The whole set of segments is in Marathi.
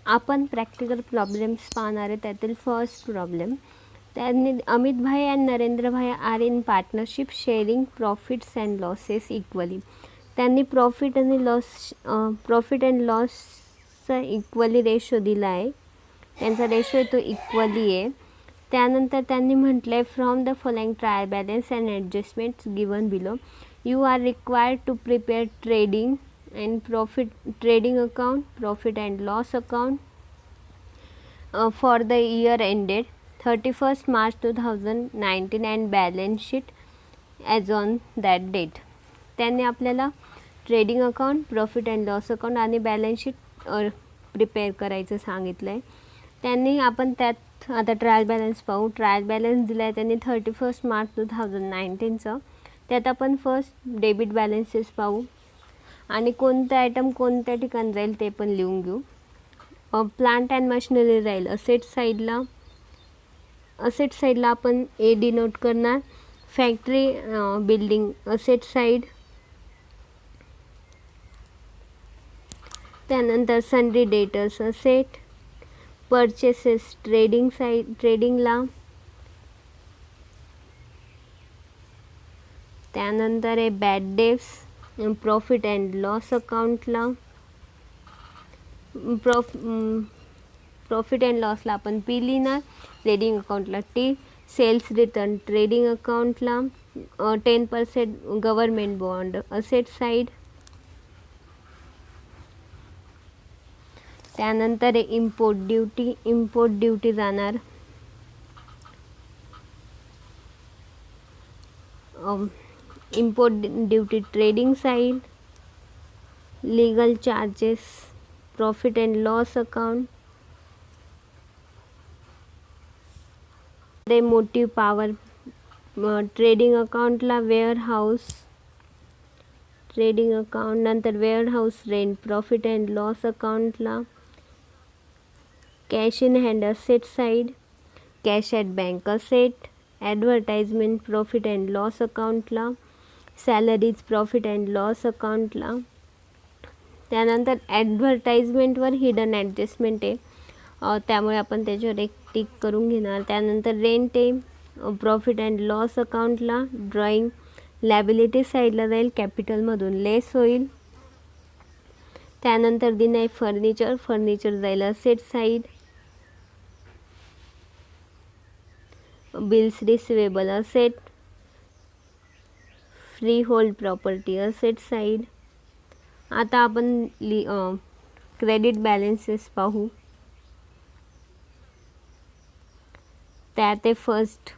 आपण प्रॅक्टिकल प्रॉब्लेम्स पाहणार आहे. त्यातील फर्स्ट प्रॉब्लेम, त्यांनी अमित भाई अँड नरेंद्र भाई are in partnership sharing profits and losses equally. त्यांनी प्रॉफिट अँड लॉसचा इक्वली रेशो दिला आहे, त्यांचा रेशो तो इक्वली आहे. त्यानंतर त्यांनी म्हटलं आहे from the following trial balance and adjustments given below you are required to prepare trading account, profit and loss account for the year ended 31st March 2019 and balance sheet as on that date. त्यांनी आपल्याला trading account, profit and loss account आणि बॅलन्स शीट प्रिपेअर करायचं सांगितलं आहे. त्यांनी आपण त्यात आता ट्रायल बॅलन्स पाहू. ट्रायल बॅलन्स दिला आहे त्यांनी 31st मार्च 2019चं. त्यात आपण फर्स्ट डेबिट बॅलन्सेस पाहू आणि कोणतं आयटम कोणत्या ठिकाणी जाईल ते पण लिहून घेऊ. प्लांट अँड मशिनरी राहील असेट साईडला आपण ए डिनोट करणार. Factory building asset side. त्यानंतर सन्ड्री डेटर्स असेट. परचेसेस ट्रेडिंगला. त्यानंतर आहे bad debts profit and loss अकाउंटला. प्रॉफिट अँड लॉसला आपण पी लिहिणार. ट्रेडिंग अकाउंटला टी. सेल्स रिटर्न ट्रेडिंग अकाउंटला. 10% गव्हर्मेंट बॉन्ड असेट साईड. त्यानंतर इम्पोर्ट ड्यूटी जाणार import duty trading side. Legal charges profit and loss account. Motive power trading अकाउंटला. Warehouse trading account. नंतर warehouse rent profit and loss अकाउंटला. Cash in hand asset side. Cash at bank asset. Advertisement profit and loss अकाउंटला. सॅलरीज प्रॉफिट अँड लॉस अकाउंटला. त्यानंतर ॲडव्हर्टाइजमेंटवर हिडन ॲडजस्टमेंट आहे, त्यामुळे आपण त्याच्यावर एक टिक करून घेणार. त्यानंतर रेंट आहे प्रॉफिट अँड लॉस अकाउंटला. ड्रॉइंग लॅबिलिटी साईडला जाईल, कॅपिटलमधून लेस होईल. त्यानंतर दिन आहे फर्निचर जाईल asset side. Bills receivable asset. Freehold property asset side. आता आपण क्रेडिट बॅलन्सेस पाहू. त्यात आहे फर्स्ट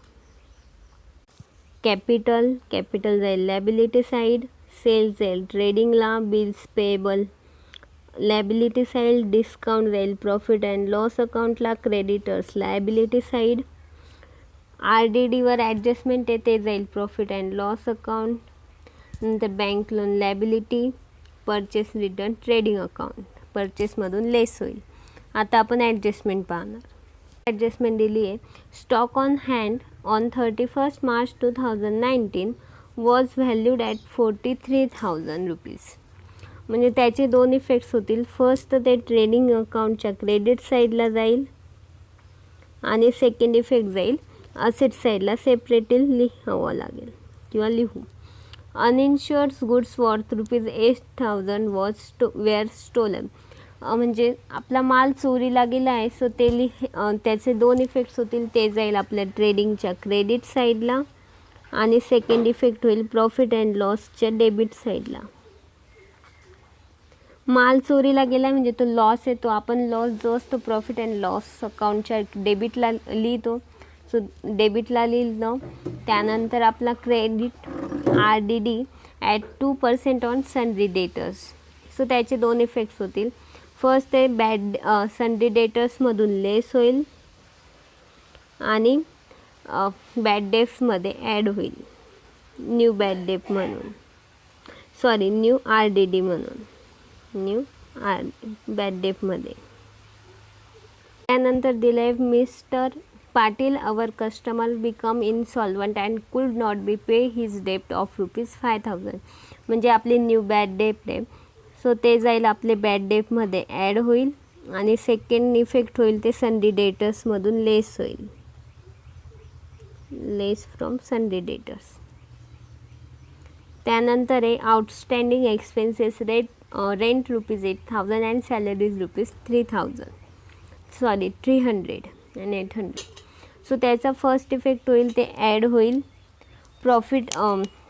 कॅपिटल जाईल लॅबिलिटी साईड. सेल्स जाईल ट्रेडिंगला. Bills payable liability side. Discount जाईल प्रॉफिट अँड लॉस अकाउंटला. Creditors liability side. RDDवर ॲडजस्टमेंट आहे ते जाईल प्रॉफिट अँड लॉस अकाउंट. नंतर bank loan liability. Purchase return trading account परचेसमधून लेस होईल. आता आपण ॲडजस्टमेंट पाहणार. ॲडजस्टमेंट दिली आहे. Stock on hand on 31st March 2019 was valued at 43,000 rupees. म्हणजे त्याचे दोन इफेक्ट्स होतील. फर्स्ट ते ट्रेडिंग अकाउंटच्या क्रेडिट साईडला जाईल आणि सेकंड इफेक्ट जाईल असेट साईडला. सेपरेटली लिहावं लागेल किंवा लिहू. अनइन्शुअर्ड गुड्स वर्थ ₹8,000 वेअर स्टोलन. म्हणजे आपला माल चोरीला गेला आहे, सो ते त्याचे दोन इफेक्ट्स होतील. ते जाईल आपल्या ट्रेडिंगच्या क्रेडिट साईडला आणि सेकंड इफेक्ट होईल प्रॉफिट अँड लॉसच्या डेबिट साईडला. माल चोरीला गेला म्हणजे तो लॉस येतो. आपण लॉस जो असतो प्रॉफिट अँड लॉस अकाउंटच्या डेबिटला लिहितो, सो डेबिटला लिहिलं. त्यानंतर आपला credit RDD at 2% on sundry debtors. So त्याचे दोन इफेक्ट्स होतील. फर्स्ट ते सन्ड्री डेटर्समधून लेस होईल आणि बॅड डेप्समध्ये ॲड होईल. न्यू बॅड डेप म्हणून न्यू RDD म्हणून बॅड डेपमध्ये. त्यानंतर दिलं आहे mister Patil, our customer become insolvent and could not be pay his debt of ₹5,000. म्हणजे आपली न्यू बॅड डेप आहे, सो ते जाईल आपले बॅड डेपमध्ये ॲड होईल. आणि सेकंड इफेक्ट होईल ते सन्ड्री डेटर्समधून लेस होईल, लेस फ्रॉम सन्ड्री डेटर्स. त्यानंतर आहे outstanding expenses rent ₹8,000 and salaries ₹3,000 300 and 800. So त्याचा फर्स्ट इफेक्ट होईल ते ॲड होईल प्रॉफिट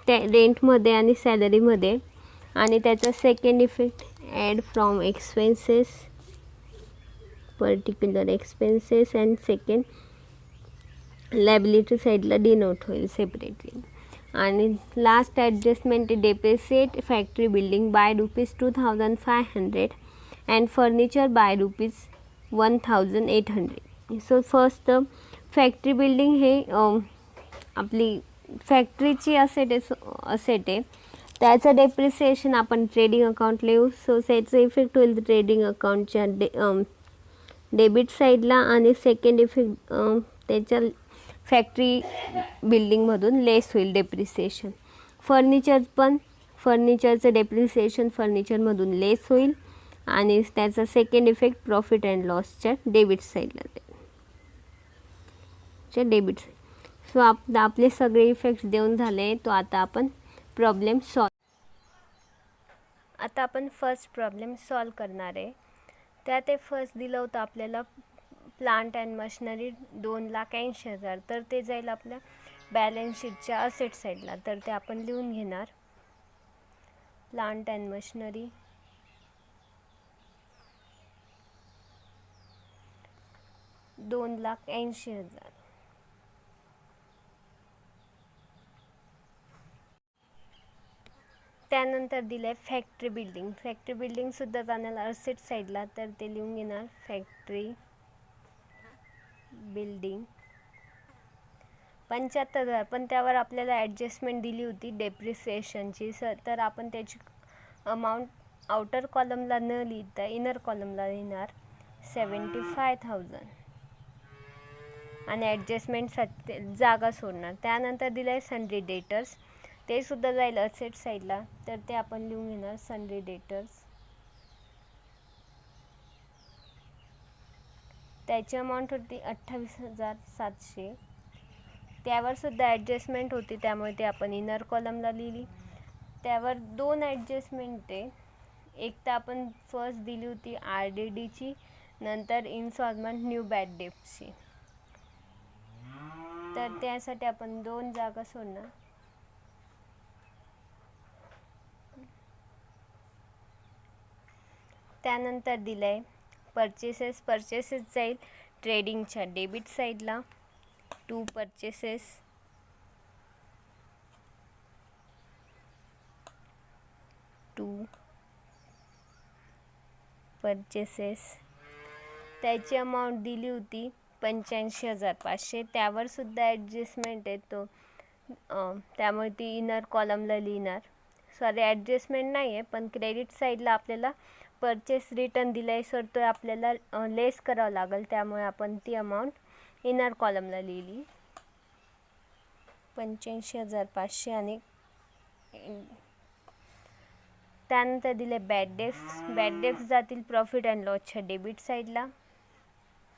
त्या रेंटमध्ये आणि सॅलरीमध्ये. आणि त्याचा second effect add from expenses, particular expenses, and second liability साईडला डिनोट होईल सेपरेटली. आणि last adjustment depreciate factory building by ₹2,500 and furniture by ₹1,800. So first factory building हे आपली फॅक्टरीची असेट आहे, त्याचं डेप्रिसिएशन आपण ट्रेडिंग अकाउंटला येऊ. सो त्याचं इफेक्ट होईल ट्रेडिंग अकाउंटच्या डेबिट साईडला. आणि सेकंड इफेक्ट त्याच्या फॅक्टरी बिल्डिंगमधून लेस होईल डेप्रिसिएशन. फर्निचरचं डेप्रिसिएशन फर्निचरमधून लेस होईल आणि त्याचा सेकंड इफेक्ट प्रॉफिट अँड लॉसच्या डेबिट साईडला डेबिट साईड. सो आपले सगळे इफेक्ट्स देऊन झाले. तो आता आपण प्रॉब्लेम फर्स्ट प्रॉब्लेम सॉल्व करणार आहे. त्यात ते फर्स्ट दिलं होतं आपल्याला प्लांट अँड मशिनरी 2,80,000. तर ते जाईल आपल्या बॅलन्स शीटच्या असेट साईडला. तर ते आपण लिहून घेणार. Plant and machinery 2,80,000. त्यानंतर दिलं फॅक्टरी बिल्डिंगसुद्धा जाणार असेट साईडला. तर ते लिहून घेणार फॅक्टरी बिल्डिंग 75,000. पण त्यावर आपल्याला ॲडजस्टमेंट दिली होती डेप्रिसिएशनची. तर आपण त्याची अमाऊंट आउटर कॉलमला न लिहिता इनर कॉलमला लिहिणार 75,000 आणि ॲडजस्टमेंटसाठी जागा सोडणार. त्यानंतर दिलं आहे सन्ड्री डेटर्स, ते सुद्धा जाईल असेट साईडला. तर ते आपण लिहून घेणार सन्ड्री डेटर्स. त्याची अमाऊंट होती 28,700. त्यावर सुद्धा ॲडजस्टमेंट होती, त्यामुळे ते आपण इनर कॉलमला लिहिली. त्यावर 2 ॲडजस्टमेंट आहे. एक तर आपण फर्स्ट दिली होती RDDची, नंतर इन्स्टॉलमेंट न्यू बॅड डेप्टची. तर त्यासाठी आपण 2 जागा सोडणार. त्यानंतर दिलं आहे परचेसेस जाईल ट्रेडिंगच्या डेबिट साईडला. 2 परचेसेस. त्याची अमाऊंट दिली होती 85,500. त्यावर सुद्धा ॲडजस्टमेंट आहे तो, त्यामुळे ती इनर कॉलमला लिहिणार. ॲडजस्टमेंट नाही आहे, पण क्रेडिट साईडला आपल्याला परचेस रिटर्न दिला आहे. सर तो आपल्याला लेस करावं लागेल, त्यामुळे आपण ती अमाऊंट इनर कॉलमला लिहिली 85,500. आणि त्यानंतर दिले बॅड डेप्ट्स जातील प्रॉफिट अँड लॉसच्या डेबिट साईडला.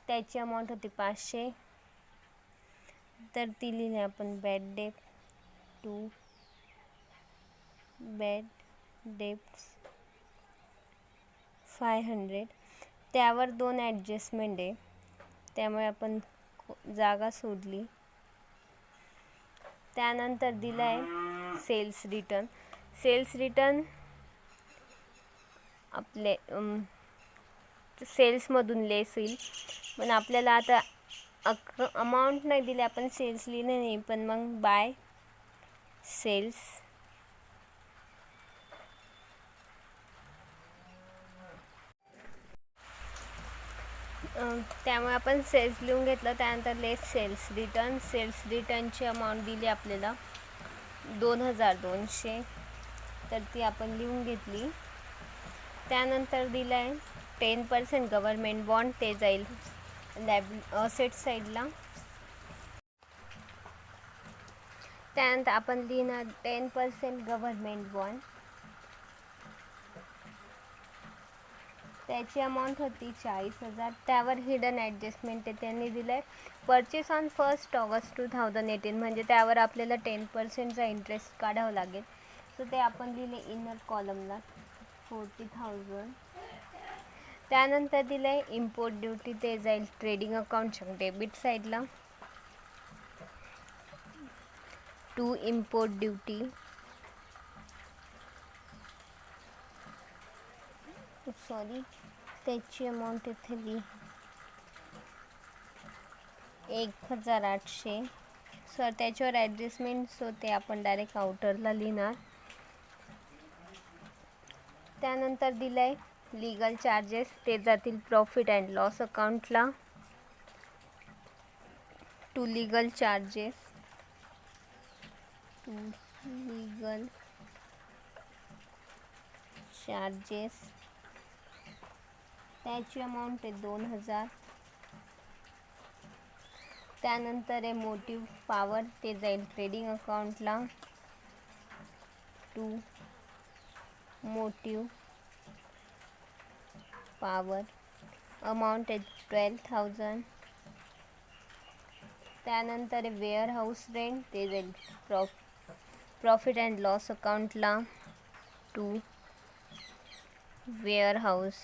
त्याची अमाऊंट होती 500. तर ती लिहिली आपण बॅड डेप्ट टू बॅड डेप्ट्स 500. त्यावर 2 ॲडजस्टमेंट आहे, त्यामुळे आपण जागा सोडली. त्यानंतर दिलं आहे सेल्स रिटर्न आपले सेल्समधून लेस होईल. पण आपल्याला आता अमाऊंट नाही दिली, आपण सेल्स लिहिले नाही, पण मग बाय सेल्स. त्यामुळे आपण सेल्स लिहून घेतलं. त्यानंतर लेस सेल्स रिटर्नची अमाऊंट दिली आपल्याला 2,200. तर ती आपण लिहून घेतली. त्यानंतर दिलं आहे 10% गव्हर्मेंट बॉन्ड, ते जाईल असेट साईडला. त्यानंतर आपण लिहिणार 10% गव्हर्मेंट बॉन्ड त्याची अमाऊंट होती 40,000. त्यावर हिडन ॲडजस्टमेंट आहे त्यांनी दिलं आहे परचेस ऑन 1 ऑगस्ट 2018, म्हणजे त्यावर आपल्याला 10%चा इंटरेस्ट काढावं लागेल. सो ते आपण लिहिले इनर कॉलमला 40,000. त्यानंतर दिलं आहे इम्पोर्ट ड्युटी, ते जाईल ट्रेडिंग अकाउंटच्या डेबिट साईडला. टू इम्पोर्ट ड्युटी त्याची अमाऊंट इथे लिही 1,800. सर त्याच्यावर ॲडजस्टमेंट, सो ते आपण डायरेक्ट आउटरला लिहिणार. त्यानंतर दिलं आहे लीगल चार्जेस, ते जातील प्रॉफिट अँड लॉस अकाउंटला. टू लीगल चार्जेस, त्याची अमाऊंट आहे 2,000. त्यानंतर आहे मोटिव्ह पॉवर, ते जाईल ट्रेडिंग अकाउंटला. टू मोटिव्ह पॉवर, अमाऊंट आहे 12,000. त्यानंतर आहे वेअर हाऊस रेंट, ते जाईल प्रॉफिट अँड लॉस अकाउंटला. टू वेअर हाऊस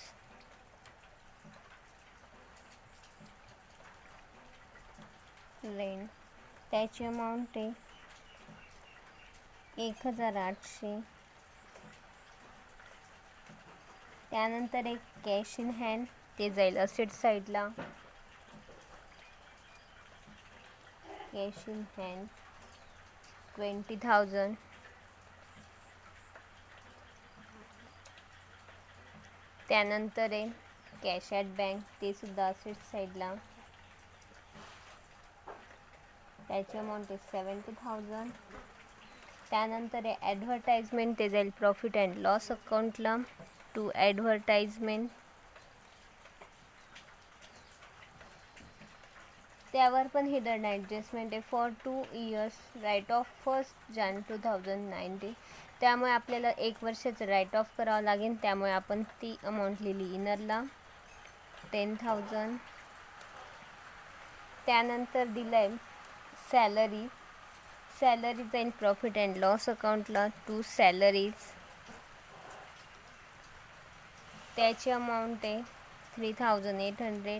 रेंट, त्याची अमाऊंट आहे 1,800. त्यानंतर एक कॅश इन हँड, ते जाईल असेट साईडला. Cash in hand 20,000. त्यानंतर आहे कॅश ॲट बँक, ते सुद्धा असेट साईडला. त्याची अमाऊंट आहे 70,000. त्यानंतर आहे ॲडव्हर्टाइजमेंट, ते जाईल प्रॉफिट अँड लॉस अकाउंटला. टू ॲडव्हर्टाइजमेंट, त्यावर पण हिडन ॲडजस्टमेंट आहे फॉर 2 इयर्स, राईट ऑफ 1 जानेवारी 2019. त्यामुळे आपल्याला 1 वर्षाचं राईट ऑफ करावं लागेल. त्यामुळे आपण ती अमाऊंट लिहिली इनरला 10,000. त्यानंतर दिलं आहे सॅलरी जाईल प्रॉफिट अँड लॉस अकाउंटला. टू सॅलरीज, त्याची अमाऊंट आहे 3,800.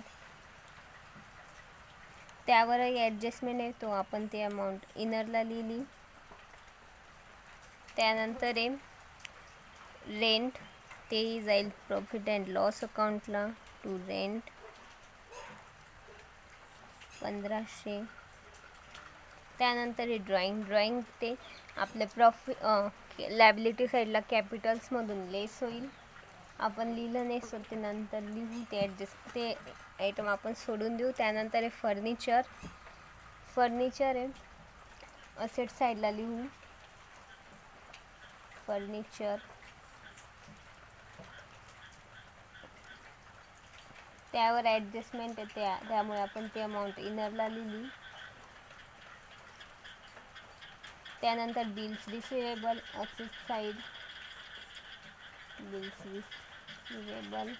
त्यावरही ॲडजस्टमेंट आहे, तो आपण ती अमाऊंट इनरला लिहिली. त्यानंतर आहे रेंट, तेही जाईल प्रॉफिट अँड लॉस अकाउंटला. To rent 1,500. त्यानंतर आहे ड्रॉइंग ते आपल्या लॅबिलिटी साईडला कॅपिटल्समधून लेस होईल. आपण लिहिलं नाही, सो ते नंतर लिहू, ते आयटम आपण सोडून देऊ. त्यानंतर आहे फर्निचर आहे असेट साईडला लिहू. फर्निचर, त्यावर ॲडजस्टमेंट आहे, त्यामुळे आपण ती अमाऊंट इनरला लिहिली. त्यानंतर bills receivable asset side, bills receivable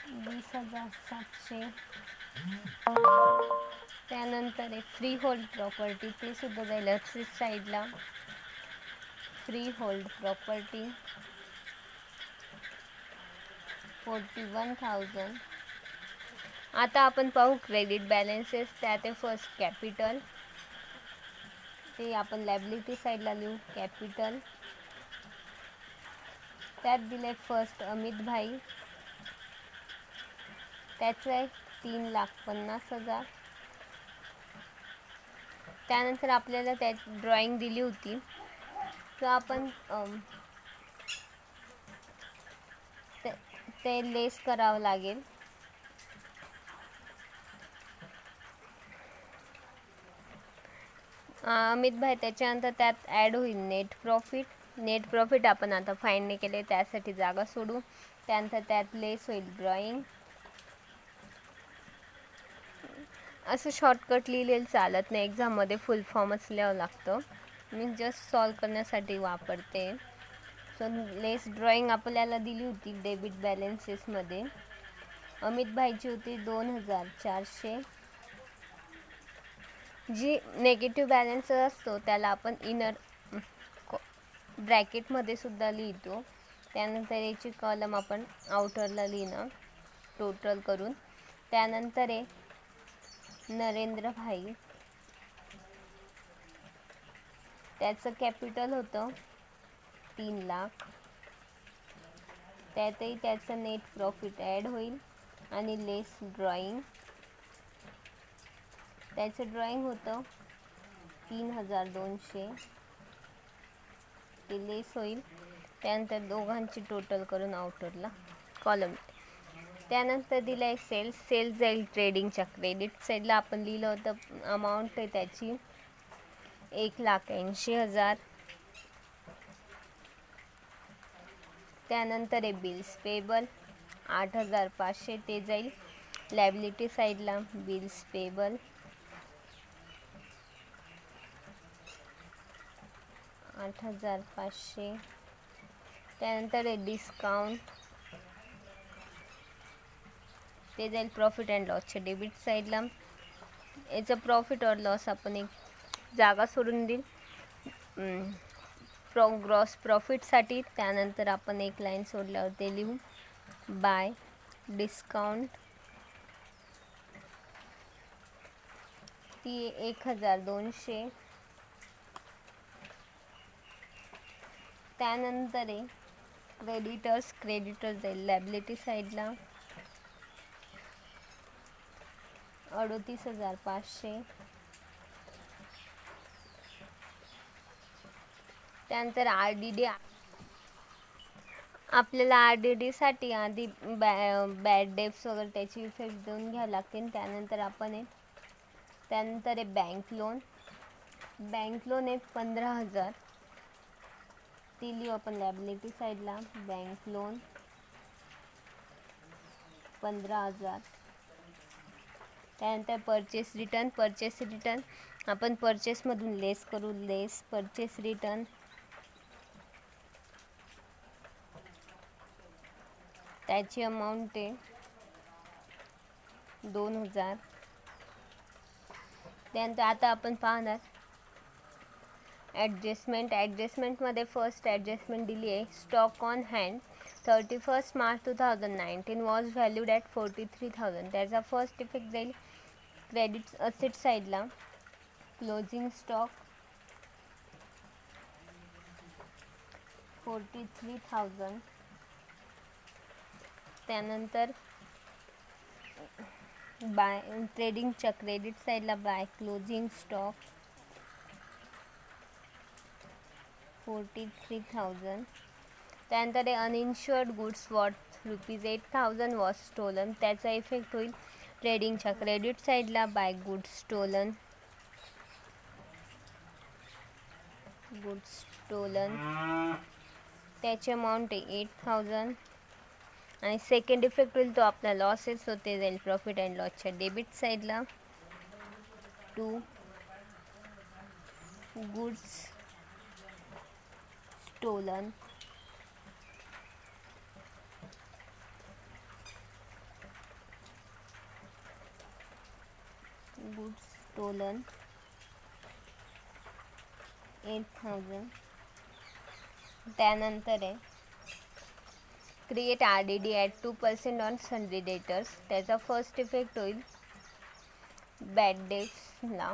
20,700. त्यानंतर आहे फ्री होल्ड प्रॉपर्टी, ते सुद्धा जाईल असेट साईडला. Free hold property 41,000. आता आपण पाहू क्रेडिट बॅलन्सेस. त्यात आहे फर्स्ट कॅपिटल, ते आपण लॅबिलिटी साईडला लिहू कॅपिटल. त्यात दिले फर्स्ट अमित भाई, त्याचं आहे 3,50,000. त्यानंतर आपल्याला त्यात ड्रॉइंग दिली होती, तर आपण ते लेस करावं लागेल. अमित भाई, त्याच्यानंतर त्यात ॲड होईल नेट प्रॉफिट आपण आता फाईंड नाही केले, त्यासाठी जागा सोडू. त्यानंतर त्यात लेस होईल ड्रॉइंग. असं शॉर्टकट लिहिलेलं चालत नाही, एक्झाममध्ये फुल फॉर्मच लिहावं लागतं. मी जस्ट सॉल्व करण्यासाठी वापरते. सो लेस ड्रॉईंग आपल्याला दिली होती डेबिट बॅलन्सेसमध्ये. अमित भाईची होती 2400. जी नेगेटिव्ह बॅलन्स असतो त्याला आपण इनर ब्रॅकेटमध्ये सुद्धा लिहितो. त्यानंतर याची कॉलम आपण आउटरला लिहिणं टोटल करून. त्यानंतर आहे नरेंद्र भाई, त्याचं कॅपिटल होतं 3 लाख. त्यातही त्याचं नेट प्रॉफिट ॲड होईल. आणि लेस ड्रॉईंग, त्याचं ड्रॉईंग होतं 3200, ते लेस होईल. त्यानंतर दोघांची टोटल करून आउटरला कॉलम. त्यानंतर दिलं आहे सेल्स जाईल ट्रेडिंगच्या क्रेडिट साईडला. आपण लिहिलं होतं अमाऊंट आहे त्याची 1,80,000. त्यानंतर आहे बिल्स पेबल 8,500, ते जाईल लॅबिलिटी साईडला. Bills payable 8,500. त्यानंतर आहे डिस्काउंट, ते जाईल प्रॉफिट अँड लॉसच्या डेबिट साईडला. याचं प्रॉफिट और लॉस आपण एक जागा सोडून देईल ग्रॉस प्रॉफिटसाठी. त्यानंतर आपण एक लाईन सोडल्यावर ते लिहू बाय डिस्काउंट, ती 1,200. त्यानंतर आहे क्रेडिटर्स जाईल लॅबिलिटी साईडला 38,500. त्यानंतर RDD, आपल्याला RDDसाठी आधी बॅड डेब्स वगैरे त्याची इफेक्ट देऊन घ्यावं लागतील. त्यानंतर आहे बँक लोन आहे 15,000, ती लिहू आपण लॅबिलिटी साईडला. Bank loan 15,000. त्यानंतर परचेस रिटर्न आपण परचेसमधून लेस करू. लेस परचेस रिटर्न, त्याची अमाऊंट आहे 2,000. त्यानंतर आता आपण पाहणार ॲडजस्टमेंटमध्ये फर्स्ट ॲडजस्टमेंट दिली आहे. Stock on hand 31 March 2019 was valued at 43,000. त्याचा फर्स्ट इफेक्ट जाईल क्रेडिट असेट साईडला. Closing stock 43,000. त्यानंतर बाय ट्रेडिंगच्या क्रेडिट साईडला बाय क्लोजिंग स्टॉक 43,000. त्यानंतर अनइन्शुअर्ड गुड्स वर्थ ₹8,000 वॉज स्टोलन. त्याचा इफेक्ट होईल ट्रेडिंगच्या क्रेडिट साईडला बाय गुड्स स्टोलन. त्याची अमाऊंट आहे 8,000. आणि सेकंड इफेक्ट होईल तो आपला लॉसेस होते जाईल प्रॉफिट अँड लॉसच्या डेबिट साईडला. 2 गुड्स स्टोलन. Goods stolen 8,000. त्यानंतर आहे create RDD at 2% on sundry debtors. त्याचा फर्स्ट इफेक्ट होईल बॅड डेब्सला.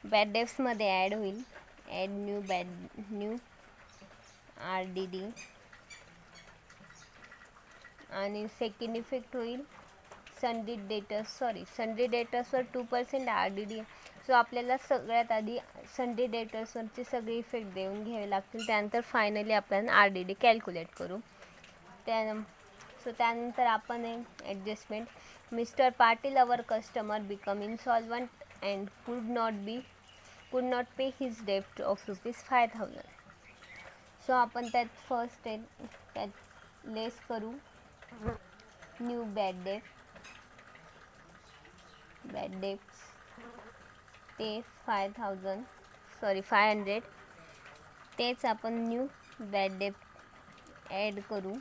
बॅड डेब्समध्ये ॲड होईल ॲड न्यू RDD. आणि सेकंड इफेक्ट होईल सन्ड्री डेटर्सवर 2% RDD. सो आपल्याला सगळ्यात आधी सन्ड्री डेटर्सवरचे सगळे इफेक्ट देऊन घ्यावे लागतील. त्यानंतर फायनली आपण RDD कॅल्क्युलेट करू. त्यानंतर आपण adjustment mister Patil our customer become insolvent and could not pay his डेब्ट ऑफ ₹5,000. सो आपण त्यात फर्स्ट त्यात लेस करू न्यू बॅड डेब्ट्स ते 500. तेच आपण न्यू बॅड डेट ॲड करू.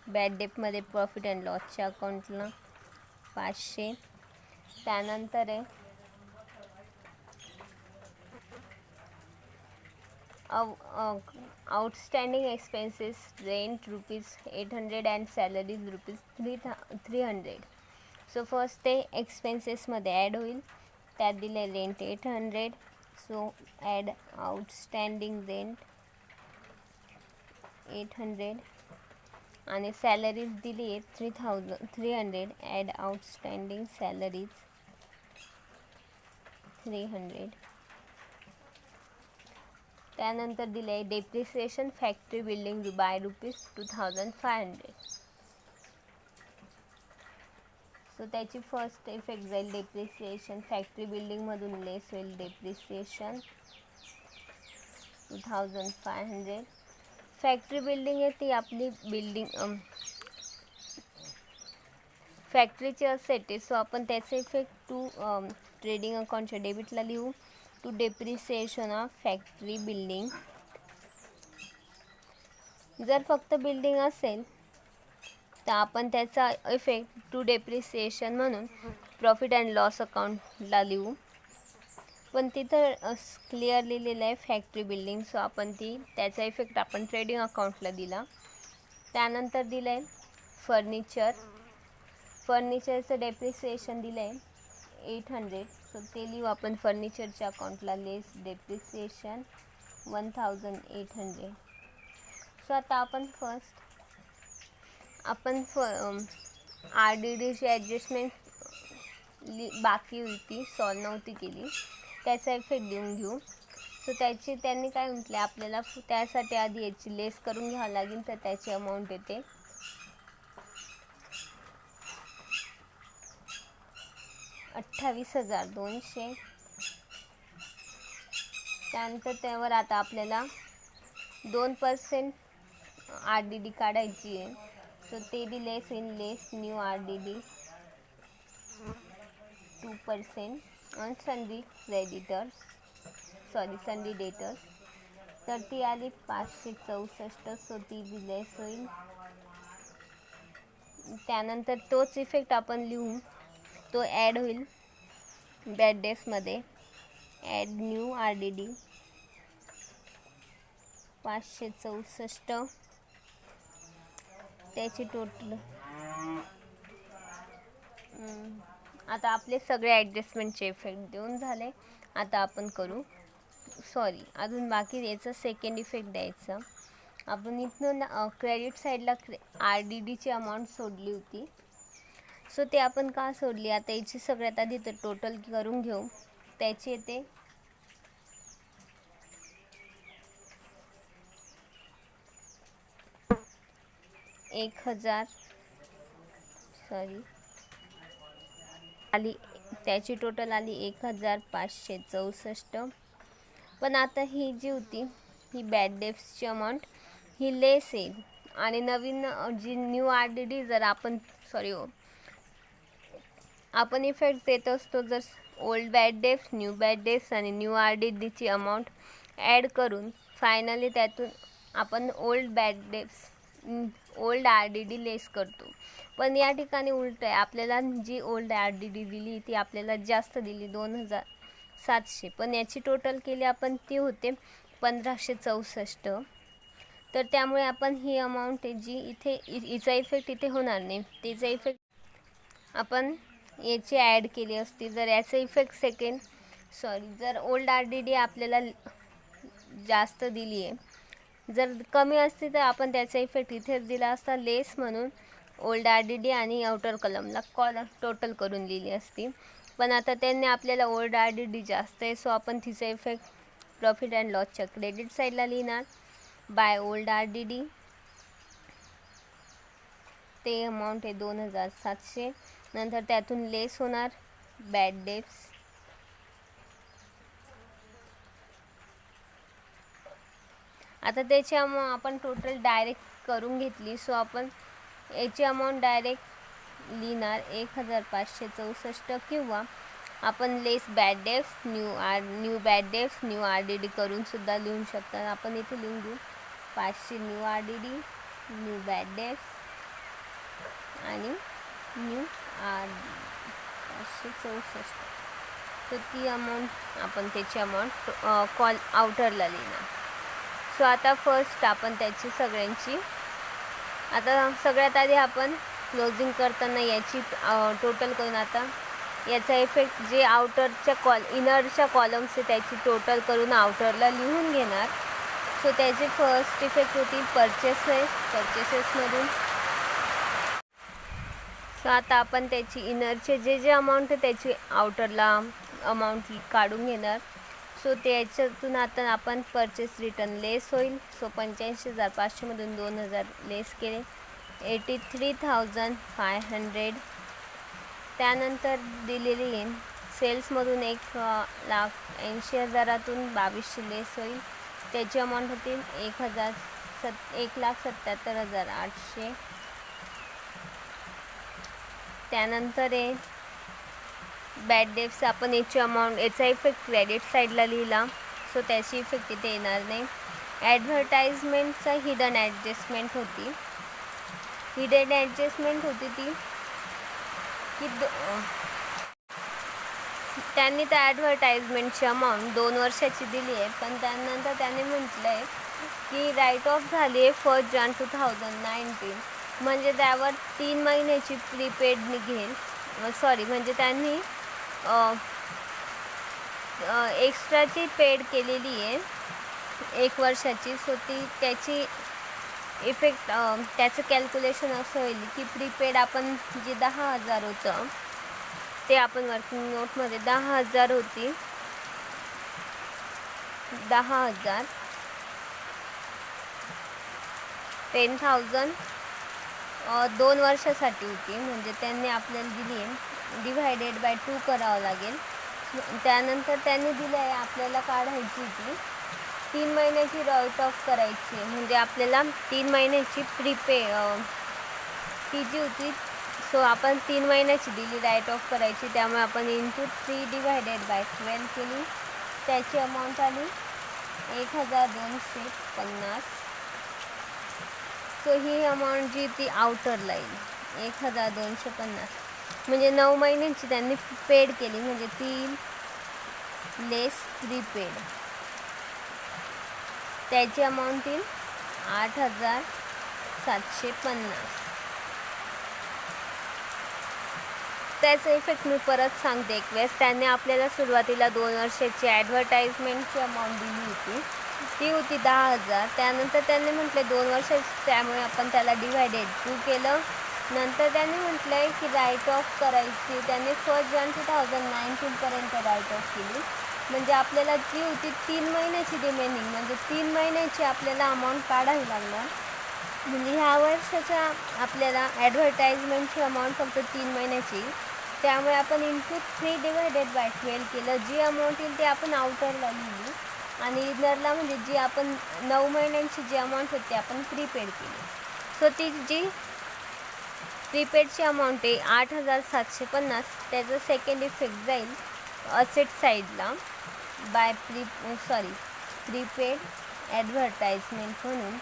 बॅड डेटमध्ये प्रॉफिट अँड लॉसच्या अकाउंटला 500. त्यानंतर आहे outstanding expenses rent ₹800 and salaries ₹300. So first ते एक्सपेन्सेसमध्ये ॲड होईल. त्यात दिले rent 800. So add outstanding rent 800 आणि सॅलरीज दिली आहे 300. Add outstanding salaries 300. त्यानंतर दिले आहे depreciation factory building by ₹2500. So त्याची फर्स्ट इफेक्ट जाईल डेप्रिसिएशन. फॅक्टरी बिल्डिंगमधून लेस होईल डेप्रिसिएशन 2500. फॅक्टरी बिल्डिंग आहे ती आपली बिल्डिंग फॅक्टरीची असेट आहे. सो आपण त्याचा इफेक्ट टू ट्रेडिंग अकाउंटच्या डेबिटला लिहू. To depreciation of factory building. जर फक्त बिल्डिंग असेल तर आपण त्याचा इफेक्ट टू डेप्रिसिएशन म्हणून प्रॉफिट अँड लॉस अकाउंटला लिहू. पण तिथं क्लिअर लिहिलेलं आहे फॅक्टरी बिल्डिंग. सो आपण त्याचा इफेक्ट आपण ट्रेडिंग अकाउंटला दिला. त्यानंतर दिलं आहे फर्निचरचं डेप्रिसिएशन दिलं आहे 800. सो ते लिहू आपण फर्निचरच्या अकाउंटला लेस डेप्रिसिएशन 1800. सो आता आपण RDDची ॲडजस्टमेंट बाकी होती, सॉल्व नव्हती केली, त्याचा इफेक्ट देऊन घेऊ. सो त्यांनी काय म्हटलं आपल्याला त्यासाठी आधी याची लेस करून घ्यावं लागेल. तर त्याची अमाऊंट येते 28,200. त्यानंतर त्यावर आता आपल्याला 2% RDD काढायची आहे. सो ते less in less new RDD 2% on सन्डी debtors. तर ती आली 564. सो ती लेस होईल. त्यानंतर तोच इफेक्ट आपण लिहू. तो ॲड होईल बॅड डेट्समध्ये. Add new RDD 564. त्याची टोटल आता आपले सगळे ॲडजस्टमेंटचे इफेक्ट देऊन झाले. आता आपण करू. अजून बाकी याचा सेकंड इफेक्ट द्यायचा. आपण इथनं क्रेडिट साईडला RDDची अमाऊंट सोडली होती. सो ते आपण का सोडली आता याची सगळ्यात आधी तर टोटल करून घेऊ. त्याची येते 1,000 आली. त्याची टोटल आली 1,564. पण आता ही जी होती ही बॅड डेट्सची अमाऊंट ही लेस येईल. आणि नवीन जी न्यू RDD जर आपण इफेक्ट देत असतो. जर old bad debts, new bad debts आणि न्यू RDDची अमाऊंट ॲड करून फायनली त्यातून आपण ओल्ड RDD लेस करतो. पण या ठिकाणी उलट आहे. आपल्याला जी ओल्ड RDD दिली ती आपल्याला जास्त दिली 2,700. पण याची टोटल केली आपण ती होते 1,564. तर त्यामुळे आपण ही अमाऊंट आहे जी इथे हिचा इफेक्ट इथे होणार नाही. तिचा इफेक्ट आपण याची ॲड केली असती. जर याचा इफेक्ट जर ओल्ड RDD आपल्याला जास्त दिली आहे, जर कमी असती तर आपण त्याचा इफेक्ट इथेच दिला असता लेस म्हणून ओल्ड RDD आणि आउटर कलमला टोटल करून लिहिली असती. पण आता त्यांनी आपल्याला ओल्ड RDD जास्त आहे. सो आपण तिचा इफेक्ट प्रॉफिट अँड लॉसच्या क्रेडिट साईडला लिहिणार बाय ओल्ड RDD. ते अमाऊंट आहे 2,700. नंतर त्यातून लेस होणार बॅड डेट्स. आता त्याची आपण टोटल डायरेक्ट करून घेतली. सो आपण याची अमाऊंट डायरेक्ट लिहिणार 1,564 किंवा आपण less bad debts new bad debts new RDD करून सुद्धा लिहू शकतात. आपण इथे लिहून देऊ 500 new RDD new bad debts आणि न्यू RDD 564. तर ती अमाऊंट आपण त्याची अमाऊंट कॉल आउटरला लिहिणार. सो आता फर्स्ट आपण त्याची सगळ्यांची आता सगळ्यात आधी आपण क्लोजिंग करताना याची टोटल करून आता याचा इफेक्ट जे आउटरच्या इनरच्या कॉलम्स आहे त्याची टोटल करून आउटरला लिहून घेणार. सो त्याचे फर्स्ट इफेक्ट होतील परचेसेसमधून. सो आता आपण त्याची इनरचे जे अमाऊंट आहे त्याची आउटरला अमाऊंट काढून घेणार. सो त्याच्यातून आता आपण परचेस रिटर्न लेस होईल. सो 85,500मधून 2,000 लेस केले 83,500. त्यानंतर दिलेली आहे सेल्समधून 1,80,000तून 2,200 लेस होईल. त्याची अमाऊंट होतील 1,77,800. त्यानंतर आहे बॅड डेप्स. आपण याचा इफेक्ट क्रेडिट साईडला लिहिला. सो त्याची इफेक्ट इथे येणार नाही. ॲडव्हर्टाइजमेंटचा हिडन ॲडजस्टमेंट होती ती की त्यांनी त्या ॲडव्हर्टाइजमेंटची अमाऊंट 2 वर्षाची दिली आहे. पण त्यानंतर त्याने म्हटलं आहे की राईट ऑफ झाली आहे 1 जानेवारी 2019. म्हणजे त्यावर 3 महिन्याची प्रीपेड निघेल. म्हणजे त्यांनी एक्स्ट्राची पेड केलेली आहे 1 वर्षाची. सो ती त्याची इफेक्ट त्याचं कॅल्क्युलेशन असं होईल की प्रीपेड आपण जे 10,000 होतं ते आपण वर्किंग नोटमध्ये 10,000 होती 10,000 10,000 2 वर्षासाठी होती. म्हणजे त्यांनी आपल्याला दिली आहे डिवायडेड बाय 2 करावं लागेल. त्यानंतर त्यांनी दिलं आहे आपल्याला काढायची होती 3 महिन्याची राईट ऑफ करायची आहे. म्हणजे आपल्याला 3 महिन्याची ती जी होती. सो आपण 3 महिन्याची दिली राईट ऑफ करायची. त्यामुळे आपण इंटू 3 डिवायडेड बाय 12 केली. त्याची अमाऊंट आली 1,250. सो ही अमाऊंट जी ती आउटरला येईल 1,250. म्हणजे 9 महिन्यांची त्यांनी पेड केली. म्हणजे 3 लेस प्रीपेड त्याची अमाऊंट येईल 8,750. त्याचा इफेक्ट मी परत सांगते एक वेळेस. त्यांनी आपल्याला सुरुवातीला 2 वर्षाची ॲडव्हर्टाइजमेंटची अमाऊंट दिली होती. ती होती 10,000. त्यानंतर त्यांनी म्हटले 2 वर्षाची त्यामुळे आपण त्याला डिवायडेड 2 केलं. नंतर त्यांनी म्हटलं आहे की राईट ऑफ करायची. त्यांनी 1 जानेवारी 2019पर्यंत राईट ऑफ केली. म्हणजे आपल्याला जी होती 3 महिन्याची रिमेनिंग म्हणजे 3 महिन्याची आपल्याला अमाऊंट काढावी लागणार. म्हणजे ह्या वर्षाच्या आपल्याला ॲडव्हर्टाइजमेंटची अमाऊंट फक्त 3 महिन्याची. त्यामुळे आपण इंटू 3 डिवायडेड बाय 12 केलं. जी अमाऊंट येईल ती आपण आउटरला लिहिली आणि इनरला म्हणजे जी आपण 9 महिन्यांची जी अमाऊंट होती आपण प्रीपेड केली. सो ती जी प्रीपेडची अमाऊंट आहे 8,750. त्याचा सेकंड इफेक्ट जाईल असेट साईडला प्रीपेड ॲडव्हर्टाइजमेंट म्हणून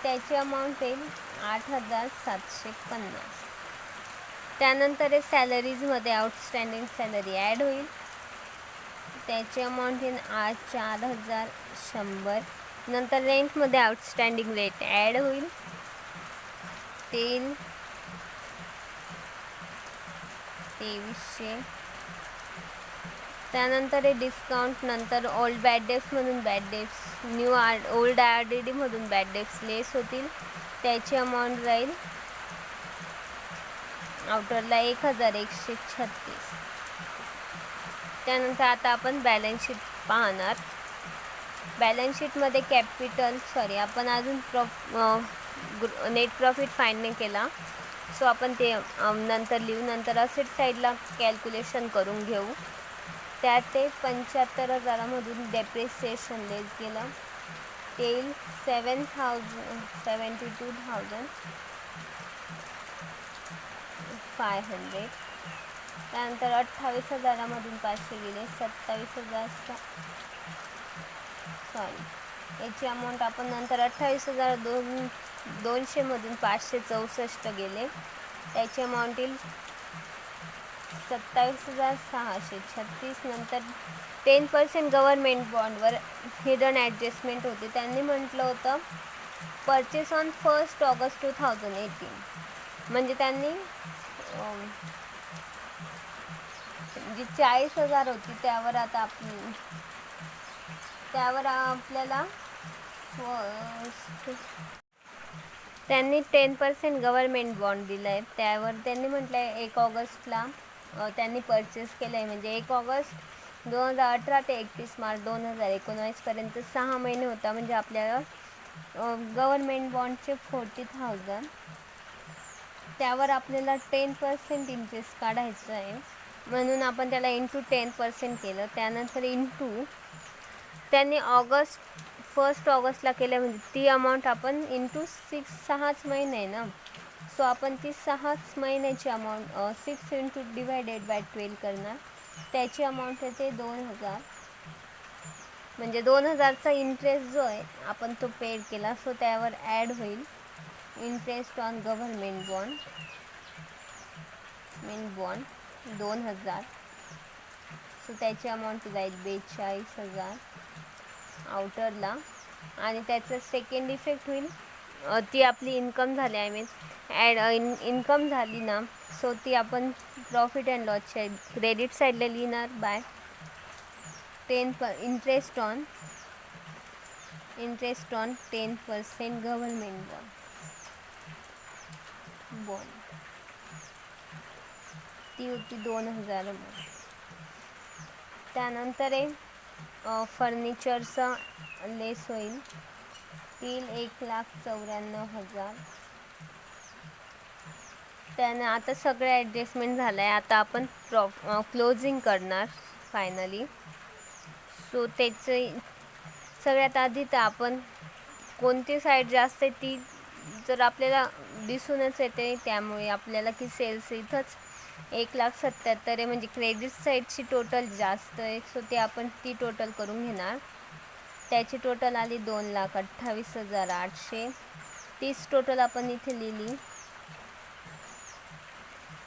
त्याची अमाऊंट येईल 8,750. त्यानंतर हे सॅलरीजमध्ये आउटस्टँडिंग सॅलरी ॲड होईल. त्याची अमाऊंट येईल 4,100. नंतर रेंटमध्ये आउटस्टँडिंग रेट ॲड होईल. ते 2,300. त्यानंतर हे डिस्काउंट. नंतर ओल्ड बॅड डेप्स म्हणून बॅड डेप्स ओल्ड RDD मधून बॅड डेप्स लेस होतील. त्याची अमाऊंट राहील आउटरला 1,136. त्यानंतर आता आपण बॅलन्स शीट पाहणार. बॅलन्स शीटमध्ये आपण अजून नेट प्रॉफिट फाइंड नाही केला. सो आपण ते नंतर लिहू. नंतर असेट साईडला कॅल्क्युलेशन करून घेऊ. त्यात ते 75,000मधून डेप्रिसिएशन लेस गेलं ते येईल 72,000. 500. त्यानंतर 28,000मधून 500 गेले 27,000 सॉरी याची अमाऊंट आपण नंतर 28,200मधून 564 गेले त्याची अमाऊंट येईल 27,636. नंतर 10% गव्हर्नमेंट बॉन्डवर हिडन ॲडजस्टमेंट होती. त्यांनी म्हटलं होतं परचेस ऑन 1 ऑगस्ट 2018. म्हणजे त्यांनी जी 40,000 होती त्यावर आता त्यावर आपल्याला त्यांनी 10% गव्हर्नमेंट बॉन्ड दिला आहे. त्यावर त्यांनी म्हटलं आहे 1 ऑगस्टला त्यांनी परचेस केलं आहे. म्हणजे 1 ऑगस्ट 2018 ते 31 मार्च 2019पर्यंत 6 महिने होता. म्हणजे आपल्याला गव्हर्नमेंट बॉन्डचे 40,000 त्यावर आपल्याला 10% इंटरेस्ट काढायचं आहे. म्हणून आपण त्याला इंटू 10% केलं. त्यानंतर इंटू त्यांनी 1 ऑगस्टला केलं म्हणजे ती अमाऊंट आपण इंटू 6 महिने आहे ना. सो आपण ती 6 महिन्याची अमाऊंट 6 इंटू डिवायडेड बाय 12 करणार. त्याची अमाऊंट येते 2,000. म्हणजे 2,000चा इंटरेस्ट जो आहे आपण तो पेड केला. सो त्यावर ॲड होईल interest on government bond 2,000. So त्याची अमाऊंट जाईल 42,000 आउटरला. आणि त्याचं सेकंड इफेक्ट होईल ती आपली इन्कम झाली आय मीन इन्कम झाली ना. सो ती आपण प्रॉफिट अँड लॉसच्या क्रेडिट साईडला लिहिणार bye interest on 10% government bond ती होती 2,000. त्यानंतर फर्निचरचा लेस होईल तील 1,94,000. त्यानं आता सगळं ॲडजस्टमेंट झालं आहे. आता आपण क्लोजिंग करणार फायनली. सो त्याचं सगळ्यात आधी तर आपण कोणती साईड जास्त आहे ती जर आपल्याला दिसूनच येते. त्यामुळे आपल्याला की सेल्स इथंच 1,77,000 आहे. म्हणजे क्रेडिट साईडची टोटल जास्त आहे. सो ते आपण ती टोटल करून घेणार. त्याची टोटल आली 2,28,800. तीच टोटल आपण इथे लिहिली.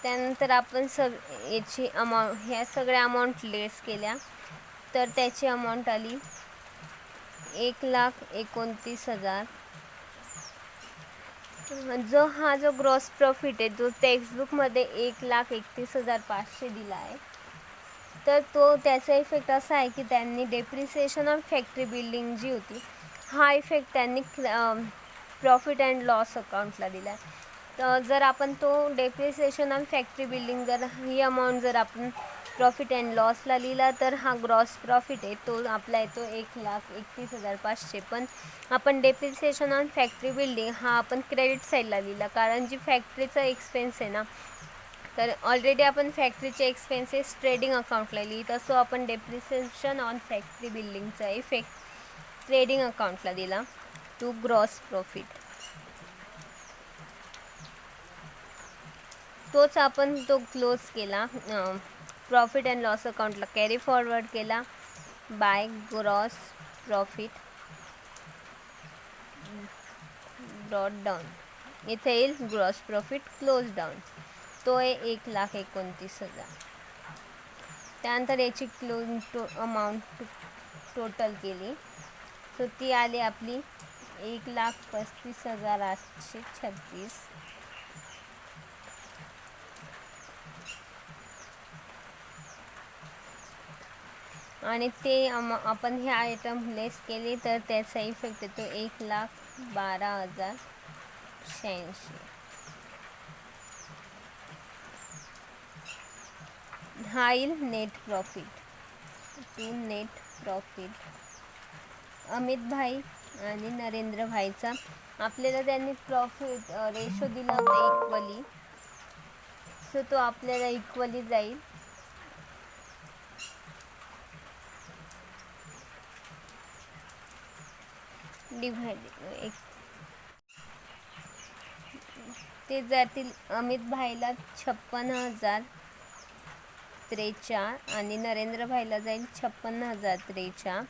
त्यानंतर आपण याची अमाऊंट ह्या सगळ्या अमाऊंट लेस केल्या तर त्याची अमाऊंट आली 1,29,000. जो ग्रॉस प्रॉफिट आहे जो टेक्स्टबुकमध्ये 1,31,500 दिला आहे. तर त्याचा इफेक्ट असा आहे की त्यांनी डेप्रिसिएशन ऑन फॅक्टरी बिल्डिंग जी होती हा इफेक्ट त्यांनी प्रॉफिट अँड लॉस अकाउंटला दिला आहे. तर जर आपण तो डेप्रिसिएशन ऑन फॅक्टरी बिल्डिंग जर ही अमाऊंट जर आपण प्रॉफिट अँड लॉसला लिहिला तर हा ग्रॉस प्रॉफिट आहे तो आपला येतो 1,31,500. पण आपण डेप्रिसिएशन ऑन फॅक्टरी बिल्डिंग हा आपण क्रेडिट साईडला लिहिला कारण जी फॅक्टरीचा एक्सपेन्स आहे ना. तर ऑलरेडी आपण फॅक्टरीचे एक्सपेन्सेस ट्रेडिंग अकाउंटला लिहित असो. आपण डेप्रिसिएशन ऑन फॅक्टरी बिल्डिंगचा इफेक्ट ट्रेडिंग अकाउंटला दिला टू ग्रॉस प्रॉफिट. तोच आपण तो क्लोज केला प्रॉफिट अँड लॉस अकाउंटला कॅरी फॉरवर्ड केला by gross profit brought down. इथे येईल ग्रॉस प्रॉफिट क्लोज डाऊन तो आहे 1,29,000. त्यानंतर याची अमाऊंट टोटल केली सो ती आली आपली 1,35,836. आणि ते आपण हे आयटम लेस केले तर त्याचा इफेक्ट येतो 1,12,086. हा येईल net profit to net profit. Amit भाई आणि नरेंद्र भाईचा आपल्याला त्यांनी प्रॉफिट रेशो दिला होता इक्वली. सो तो आपल्याला इक्वली जाईल डिवाइड ते जातील अमित भाईला 56,043 आणि नरेंद्र भाईला जाईल 56,043.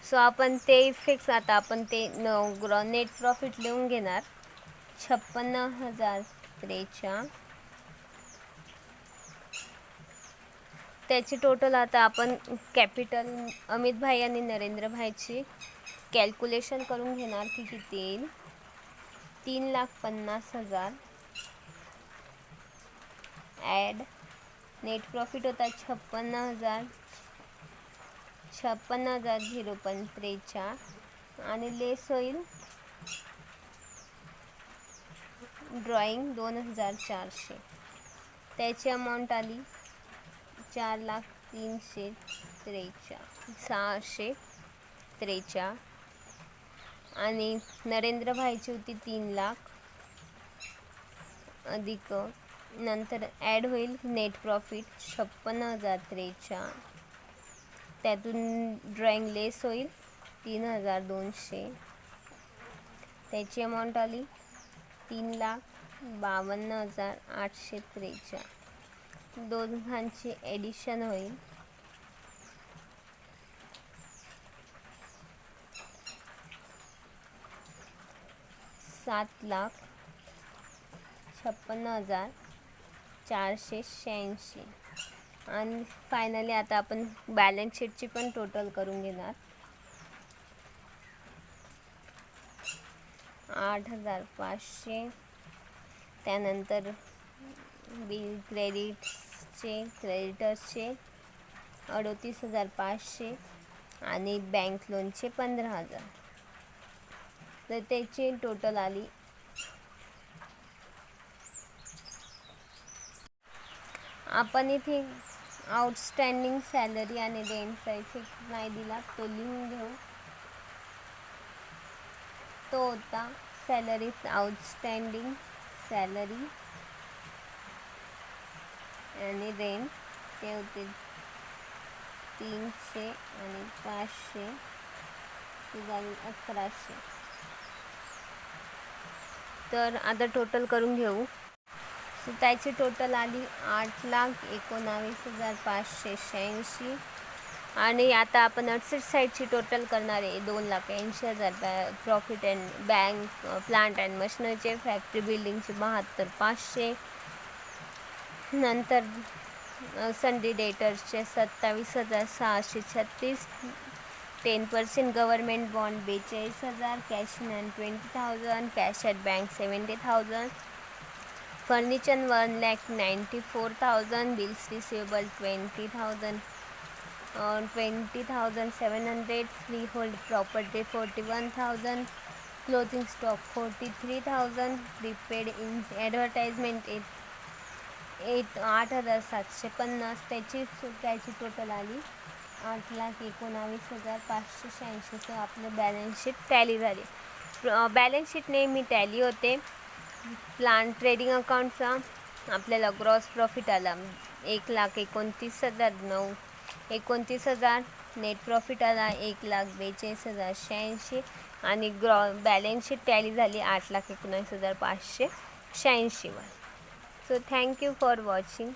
सो आपण ते फिक्स, आता आपण ते नेट प्रॉफिट लिहून घेणार 56,043. त्याची टोटल आता आपण कॅपिटल अमित भाई आणि नरेंद्र भाईची कॅल्क्युलेशन करून घेणार की किती येईल. 3,50,000 ॲड नेट प्रॉफिट होता 56,043 आणि लेस होईल ड्रॉइंग 2,400. त्याची अमाऊंट आली 4,643 आणि नरेंद्र भाईची होती 3,00,000 अधिक नंतर ॲड होईल नेट प्रॉफिट 56,043. त्यातून ड्रॉइंग लेस होईल 3,200. त्याची अमाऊंट आली 3,52,843. दोघांची ॲडिशन होईल 7,56,486. आणि फायनली आता आपण बॅलन्स शीटची पण टोटल करून घेणार. 8,500. त्यानंतर बिल क्रेडिटर्सचे 38,500 आणि बँक लोनचे 15,000. तर त्याची टोटल आली. आपण इथे आउटस्टँडिंग सॅलरी आणि रेंटचा इफेक्ट नाही दिला, तो लिहून घेऊ. तो होता सॅलरी, आउटस्टँडिंग सॅलरी आणि रेंट, ते होते 300 आणि 500, ती झाली 1,100. तर आता टोटल करून घेऊ. सो त्याची टोटल आली 8,19,586. आणि आता आपण अडसष्ट साईडची टोटल करणार आहे 2,80,000 profit and bank plant and मशिनरीचे, फॅक्टरी बिल्डिंगचे 72,500. नंतर सन्डी डेटर्सचे 27,636. 10% government bond 42,000. Cash in hand 20,000. Cash at bank 70,000. Furniture 1,94,000. Bills receivable 20,700. Freehold property 41,000. Clothing stock 43,000. Prepaid in advertisement 8,750. त्याची टोटल आली 8,19,586. सो आपलं बॅलन्स शीट टॅली झाली. बॅलन्स शीट नेहमी टॅली होते. प्लांट ट्रेडिंग अकाउंटचा आपल्याला ग्रॉस प्रॉफिट आला 1,29,000. नेट प्रॉफिट आला 1,42,086 आणि बॅलन्स शीट टॅली झाली 8,19,586 वर. So thank you for watching.